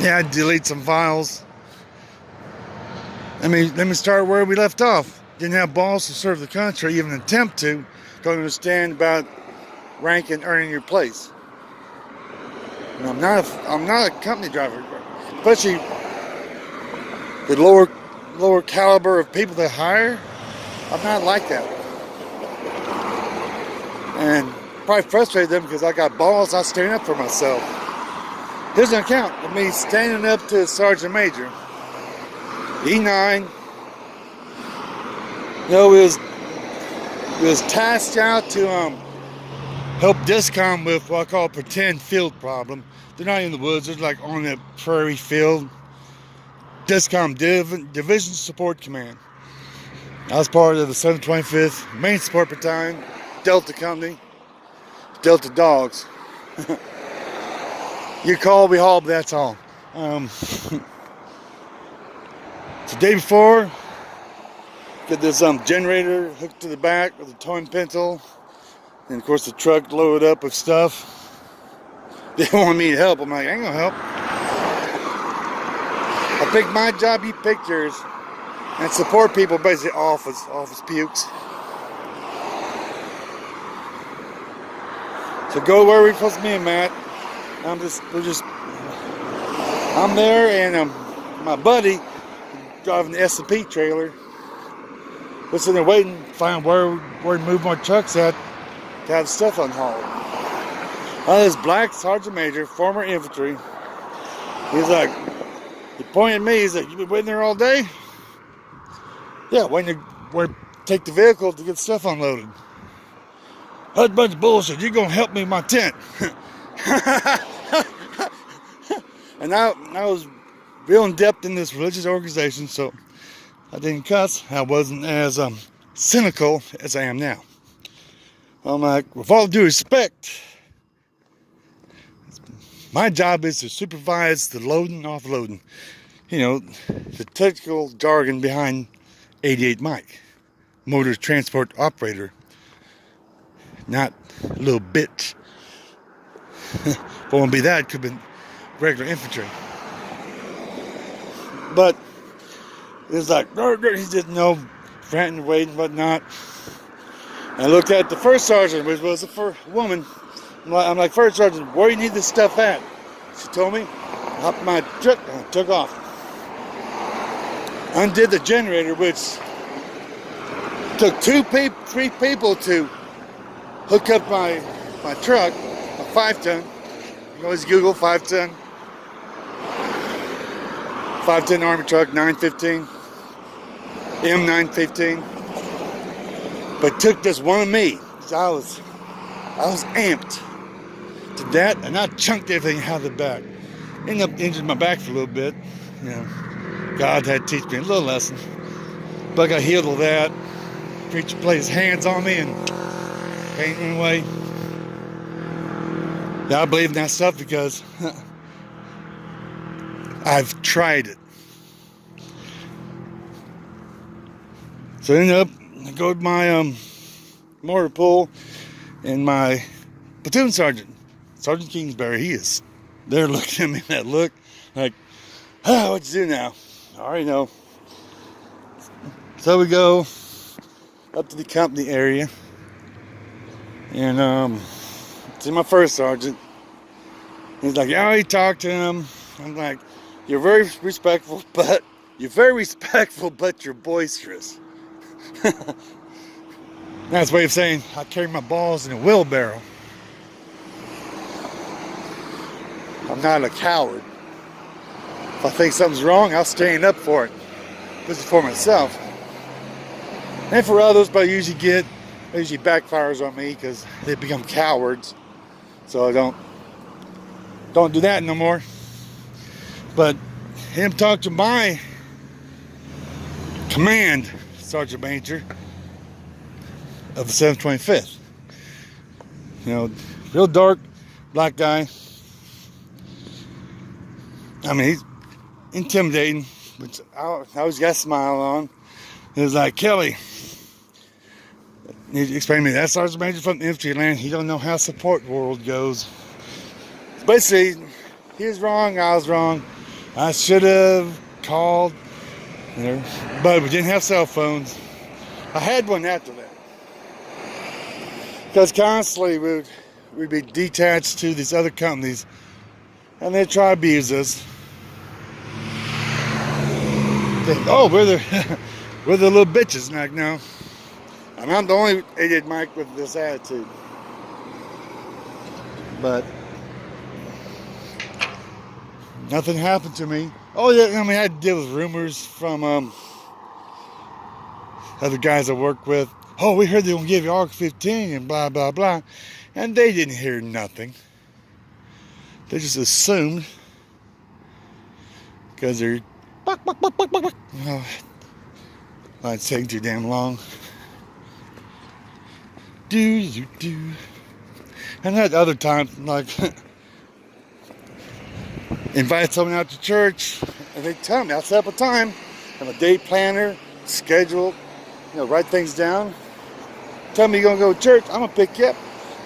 Yeah, I delete some files. Let me start where we left off. Didn't have balls to serve the country, even attempt to. Don't understand about rank and earning your place. And I'm not a company driver, especially the lower caliber of people they hire. I'm not like that, and probably frustrated them because I got balls. I stand up for myself. Here's an account of me standing up to a sergeant major, E9. You know, it was tasked out to help DISCOM with what I call a pretend field problem. They're not in the woods, they're like on a prairie field. DISCOM Division Support Command. I was part of the 725th Main Support Battalion, Delta Company, Delta Dogs. You call, we haul, but that's all. The day before, get this generator hooked to the back with a towing pencil, and of course the truck loaded up with stuff. They want me to help. I'm like, I ain't gonna help. I picked my job, you picked yours, and support people basically office pukes. So go where we're supposed to be, Matt. I'm there, and my buddy driving the S&P trailer. We're sitting there waiting to find where we move my trucks at to have stuff unhauled. This black sergeant major, former infantry, he's like, he pointed at me, he's like, you been waiting there all day? Yeah, waiting to take the vehicle to get stuff unloaded. That's a bunch of bullshit. You're going to help me in my tent. And I was real in depth in this religious organization, so I didn't cuss. I wasn't as cynical as I am now. I'm like, with all due respect, my job is to supervise the loading and offloading. You know, the technical jargon behind 88 Mike, motor transport operator, not a little bitch. If it won't be that, it could have been regular infantry. But it was like, he didn't know, ranting, waiting, whatnot. And I looked at the first sergeant, which was the first woman. I'm like, first sergeant, where do you need this stuff at? She told me. I hopped in my truck and took off. Undid the generator, which took 3 people to hook up my truck, a 5-ton. You can always Google 5-ton. 5-ton Army truck, 915. M915. But took just one of me. So I was amped to that, and I chunked everything out of the back. Ended up injuring my back for a little bit. You know, God had to teach me a little lesson. But I got healed of that. Preacher played his hands on me and pain went away. Now I believe in that stuff because I've tried it. So I ended up, I go to my mortar pool, and my platoon sergeant, Sergeant Kingsbury, he is there looking at me, that look like, what you do now? I already know. So we go up to the company area, and see my first sergeant. He's like, yeah, he talked to him. I'm like, you're very respectful, but you're boisterous. That's a way of saying I carry my balls in a wheelbarrow. I'm not a coward. If I think something's wrong, I'll stand up for it. This is for myself. And for others, but it usually backfires on me because they become cowards. So I don't do that no more. But him talk to my command sergeant major of the 725th. You know, real dark, black guy. I mean, he's intimidating, which I always got a smile on. He was like, Kelly, he explained to me, that sergeant major from the infantry land, he don't know how support world goes. Basically, he was wrong, I was wrong. I should have called, but we didn't have cell phones. I had one after that. Because constantly we'd be detached to these other companies and they'd try to abuse us. Think, oh, we're the, we're the little bitches. And like, no. And I'm the only idiot Mike with this attitude. But nothing happened to me. Oh, yeah, I mean, I had to deal with rumors from other guys I work with. Oh, we heard they won't give you ARC-15 and blah, blah, blah. And they didn't hear nothing. They just assumed. Because they're... Oh, it's taking too damn long. Do. And at other times, like... invite someone out to church. And they tell me, I'll set up a time. Have a day planner, schedule. Write things down. Tell me you're going to go to church. I'm going to pick you up.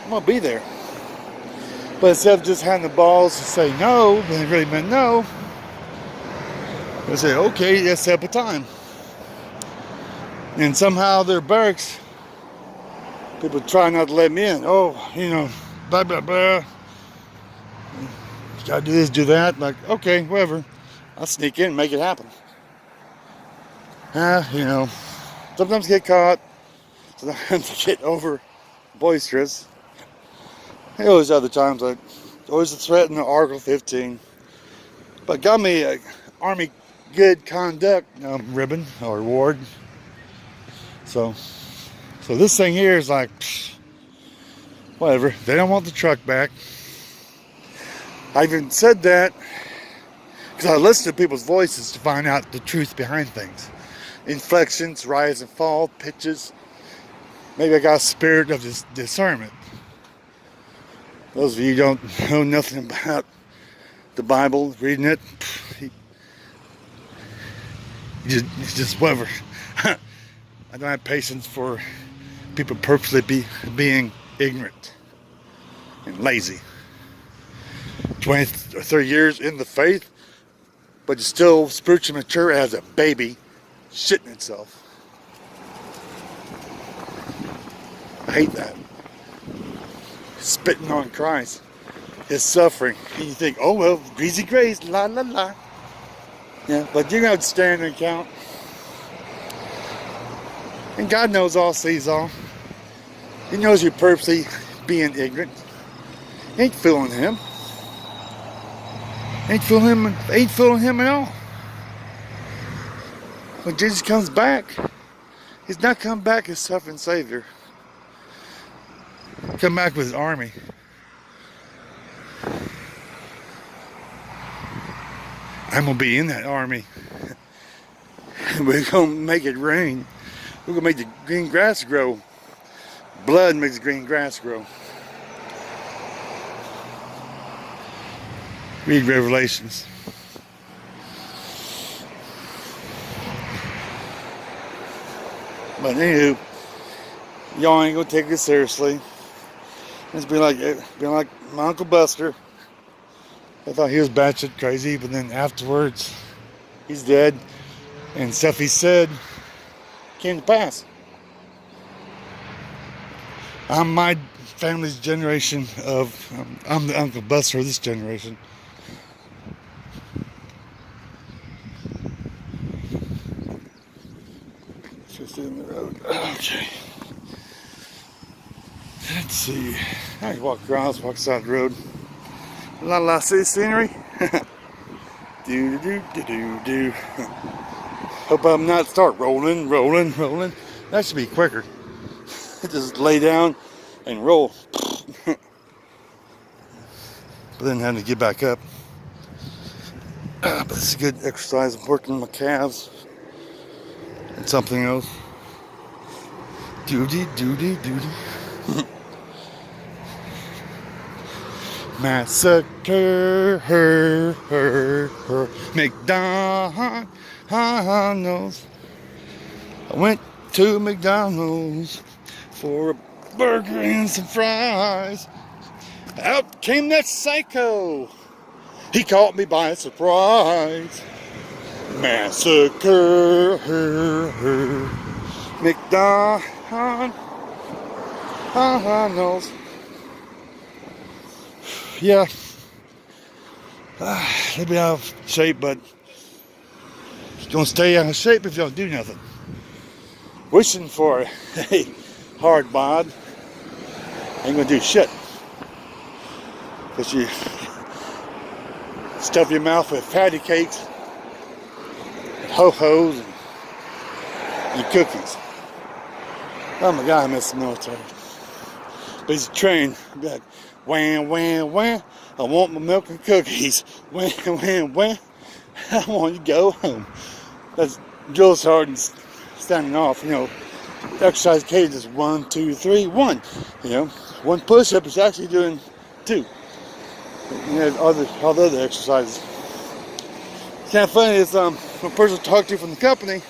I'm going to be there. But instead of just having the balls to say no, when they really meant no, they say, okay, let's set up a time. And somehow they're barracks. People try not to let me in. Oh, blah, blah, blah. Gotta do this, do that. Like, okay, whatever. I'll sneak in and make it happen. Sometimes get caught. Sometimes I get over boisterous. And always other times, like, always a threat in the Article 15. But got me a Army Good Conduct ribbon or award. So this thing here is like, whatever. They don't want the truck back. I even said that because I listen to people's voices to find out the truth behind things. Inflections, rise and fall, pitches. Maybe I got a spirit of discernment. Those of you who don't know nothing about the Bible, reading it, just whatever. I don't have patience for people purposely being ignorant and lazy. 20 or 30 years in the faith, but you're still spiritually mature as a baby shitting itself. I hate that. Spitting on Christ, His suffering. And you think, oh well, greasy grace, la la la. Yeah, but you're going to have to stand and count. And God knows all, sees all. He knows you're purposely being ignorant. Ain't fooling Him. Ain't fooling him at all. When Jesus comes back, He's not come back as suffering Savior. Come back with His army. I'm going to be in that army. We're going to make it rain. We're going to make the green grass grow. Blood makes the green grass grow. Read Revelations. But anywho, y'all ain't gonna take it seriously. It's been like my Uncle Buster. I thought he was batshit crazy, but then afterwards, he's dead, and stuff he said came to pass. I'm my family's generation I'm the Uncle Buster of this generation. Just in the road. Okay. Let's see. I can walk around, let's walk side the road. La see the scenery. do. Hope I'm not start rolling. That should be quicker. Just lay down and roll. But then having to get back up. But it's a good exercise. I'm working my calves. And something else. Duty. Massacre her. McDonald's. I went to McDonald's for a burger and some fries. Out came that psycho. He caught me by surprise. Massacre. McDonald's. Yeah. They'll be out of shape, but you're going to stay out of shape if you don't do nothing. Wishing for a hard bod ain't going to do shit. Because you stuff your mouth with patty cakes, and ho-hos, and cookies. Oh my God, I miss the military. But he's trained. I'd be like, wham, wham, wham. I want my milk and cookies. Wham, wham, wham. I want you to go home. That's drill sergeants standing off, you know. Exercise cadence is 1, 2, 3, 1. You know, one push-up is actually doing 2. You know, all the other exercises. It's kind of funny is when a person I talk to from the company,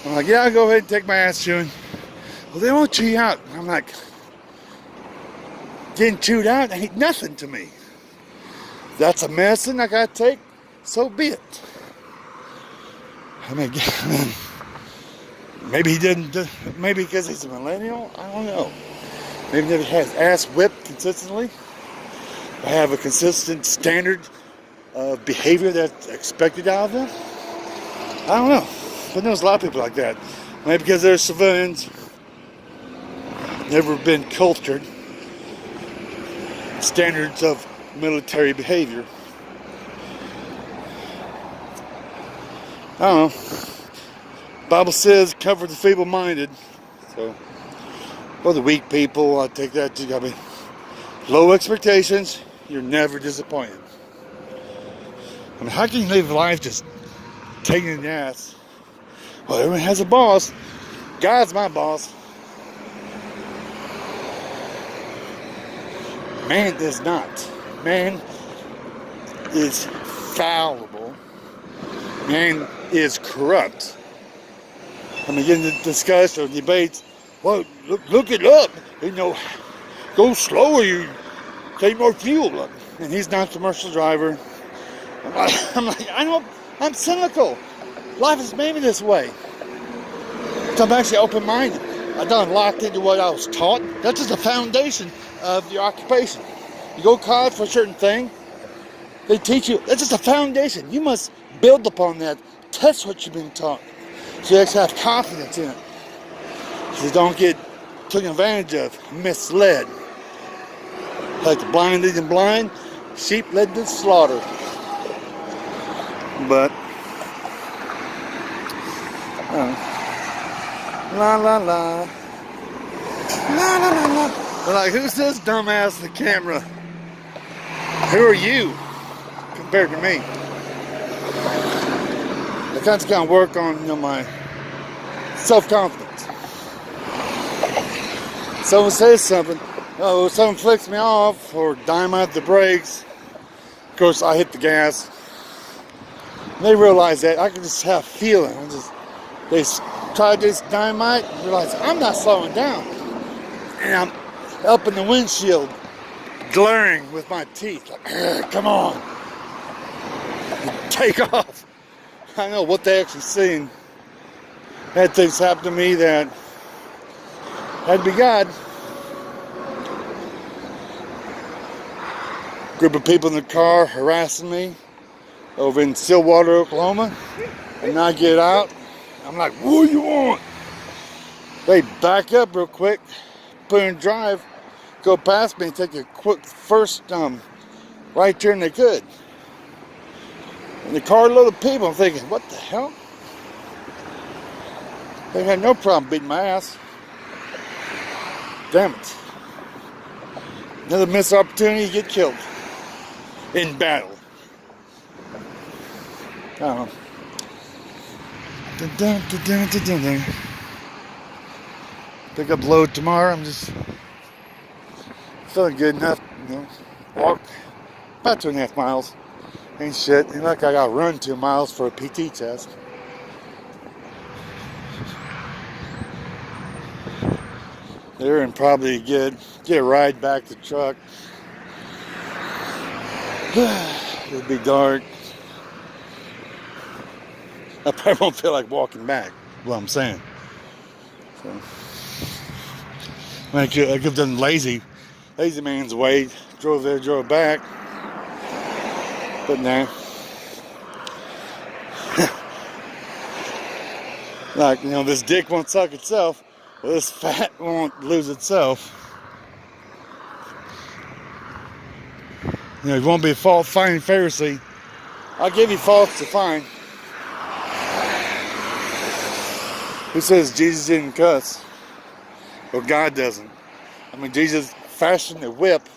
I'm like, yeah, I'll go ahead and take my ass chewing. Well, they won't chew you out. I'm like, getting chewed out ain't nothing to me. That's a medicine I gotta take, so be it. I mean, maybe he didn't, maybe because he's a millennial, I don't know. Maybe never has ass whipped consistently. I have a consistent standard of behavior that's expected out of them. I don't know. But there's a lot of people like that. Maybe because they're civilians, never been cultured. Standards of military behavior. I don't know. Bible says comfort the feeble-minded. So, well, the weak people, I take that too. I mean, low expectations, you're never disappointed. I mean, how can you live life just taking an ass? Well, everyone has a boss. God's my boss. Man does not. Man is fallible. Man is corrupt. I mean, getting discussed or debates. Well, look it up. You know, go slower. You take more fuel. And he's not a commercial driver. I'm like, I don't. I'm cynical. Life has made me this way. So I'm actually open-minded. I'm not locked into what I was taught. That's just the foundation of your occupation. You go to college for a certain thing, they teach you, that's just a foundation. You must build upon that. Test what you've been taught. So you actually have confidence in it. So you don't get taken advantage of, misled. Like the blind leading blind, sheep led to slaughter. But, la la la. La la la la. But like, who's this dumbass in the camera? Who are you compared to me? I kind of work on, you know, my self-confidence. Someone says something, oh, someone flicks me off or dynamite the brakes. Of course, I hit the gas. And they realize that I can just have feeling. They try this dynamite and realize I'm not slowing down. And I'm up in the windshield, glaring with my teeth, like, come on, take off. I know what they actually seen. Had things happen to me that had to be God. Group of people in the car harassing me over in Stillwater, Oklahoma, and I get out. I'm like, what do you want? They back up real quick, put in drive, go past me and take a quick first right turn they could. And the car load of people, I'm thinking, what the hell? They had no problem beating my ass. Damn it. Another missed opportunity to get killed. In battle. I don't know. Pick up load tomorrow. I'm just feeling good enough, you know. Walk about 2.5 miles. Ain't shit. Ain't like I gotta run 2 miles for a PT test. There and probably get a ride back to the truck. It'll be dark. I probably won't feel like walking back. What I'm saying. So, I could have done lazy man's way. Drove there, drove back. But nah. Like, this dick won't suck itself. Well, this fat won't lose itself. It won't be a fault finding Pharisee. I'll give you faults to find. Who says Jesus didn't cuss? Well, God doesn't. I mean, Jesus fashioned a whip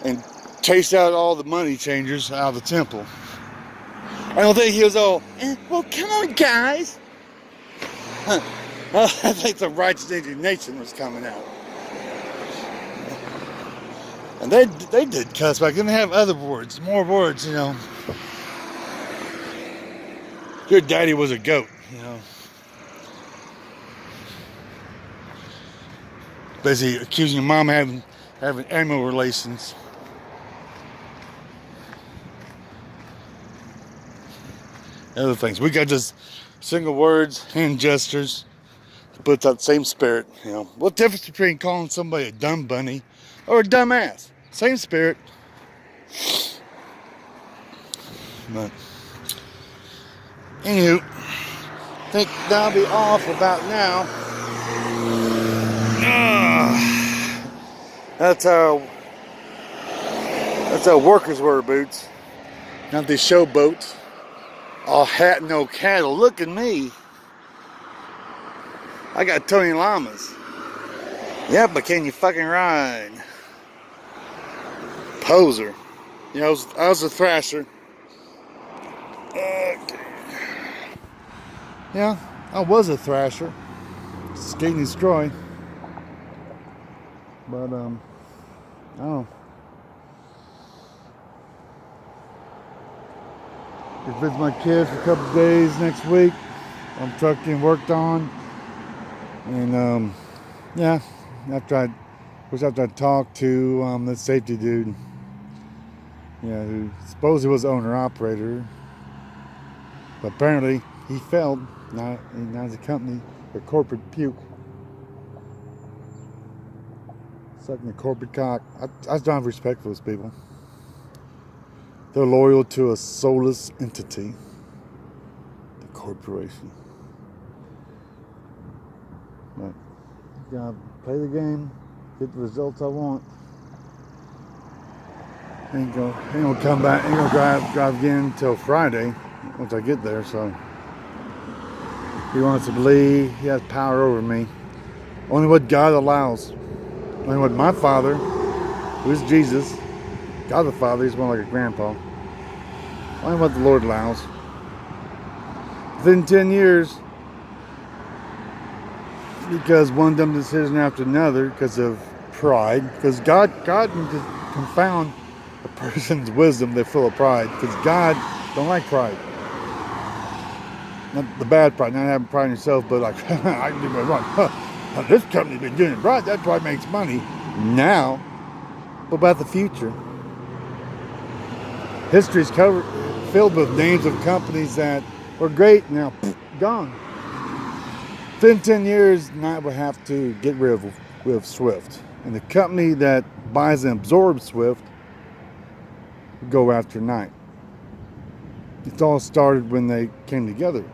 and chased out all the money changers out of the temple. I don't think he was all, well, come on, guys. I think the righteous indignation was coming out. And they did cuss back then. They have other words, more words, Your daddy was a goat, Basically accusing your mom of having animal relations. Other things. We got just single words, hand gestures, but that same spirit, What difference between calling somebody a dumb bunny or a dumb ass? Same spirit. But anywho, I think that'll be all for about now. That's our workers wear boots, not these show boats. All hat, no cattle. Look at me. I got Tony Llamas. Yeah, but can you fucking ride? Poser. I was a thrasher. Okay. Yeah, I was a thrasher. Skate and destroy. But, I don't know. Just visit my kids for a couple of days next week. I'm trucking worked on. And, yeah, after I talked to the safety dude, who supposedly was the owner-operator, but apparently he failed. Now he's a company for corporate puke. Sucking the corporate cock. I don't have respect for those people. They're loyal to a soulless entity, the corporation. But you gotta play the game, get the results I want. Ain't gonna come back. Ain't gonna drive again until Friday once I get there. So he wants to believe he has power over me. Only what God allows. Only what my Father, who is Jesus, God the Father, he's more like a grandpa. Only what the Lord allows. Within 10 years, because one dumb decision after another, because of pride, because God can just confound a person's wisdom, they're full of pride, because God don't like pride. Not the bad pride, not having pride in yourself, but like, I can do my wrong. This company's been doing it right, that pride makes money. Now, what about the future? History's filled with names of companies that were great, now gone. Within 10 years, Knight will have to get rid of Swift. And the company that buys and absorbs Swift will go after Knight. It all started when they came together.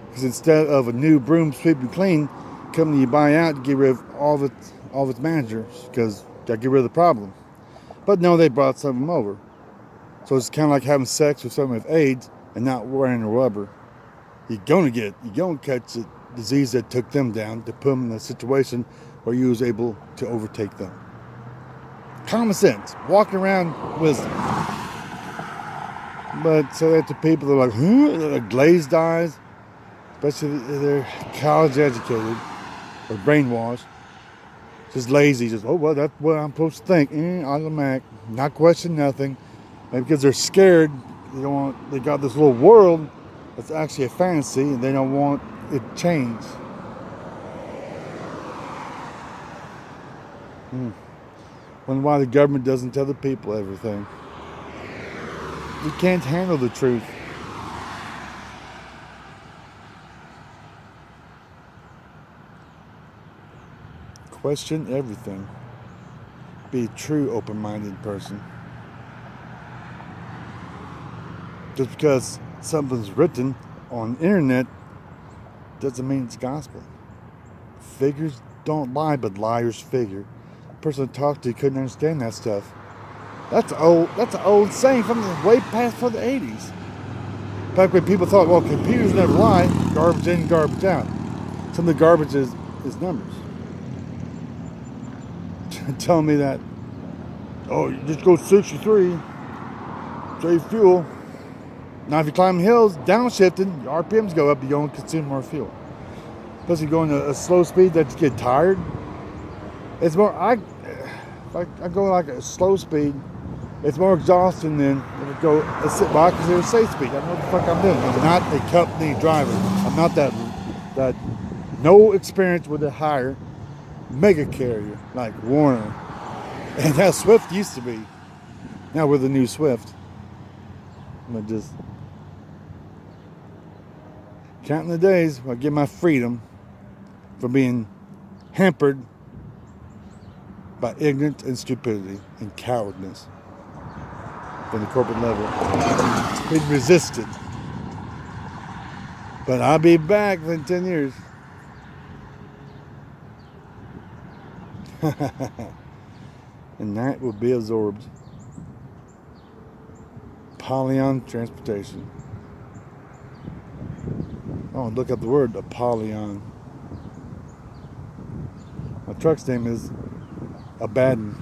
Because instead of a new broom sweep and clean, company you buy out to get rid of all of its managers, because got to get rid of the problem. But no, they brought some of them over. So it's kind of like having sex with someone with AIDS and not wearing a rubber. You're gonna catch the disease that took them down to put them in a situation where you was able to overtake them. Common sense, walking around wisdom. But so that the people that are like, they're glazed eyes, especially if they're college educated or brainwashed, just lazy, just well, that's what I'm supposed to think. Automatic, not question nothing. And because they're scared, they got this little world that's actually a fantasy, and they don't want it changed. Wonder why the government doesn't tell the people everything. we can't handle the truth. Question everything. Be a true open-minded person. Just because something's written on the internet doesn't mean it's gospel. Figures don't lie, but liars figure. The person I talked to couldn't understand that stuff. That's an old saying from way past for the 80s. Back when people thought, well, computers never lie, garbage in, garbage out. Some of the garbage is numbers. Telling me that, oh, you just go 63, save fuel. Now, if you climb hills, downshifting, your RPMs go up, you don't consume more fuel. Plus, you're going a slow speed that you get tired. It's more, if I go like a slow speed, it's more exhausting than if I go a sit by because there's a safe speed. I know what the fuck I'm doing. I'm not a company driver. I'm not that no experience with a higher mega carrier like Warner. And how Swift used to be. Now we're the new Swift. I'm just counting the days when I get my freedom from being hampered by ignorance and stupidity and cowardness from the corporate level. Been resisted. But I'll be back in 10 years. And that will be absorbed. Apollyon Transportation. Oh, look up the word Apollyon. My truck's name is Abaddon.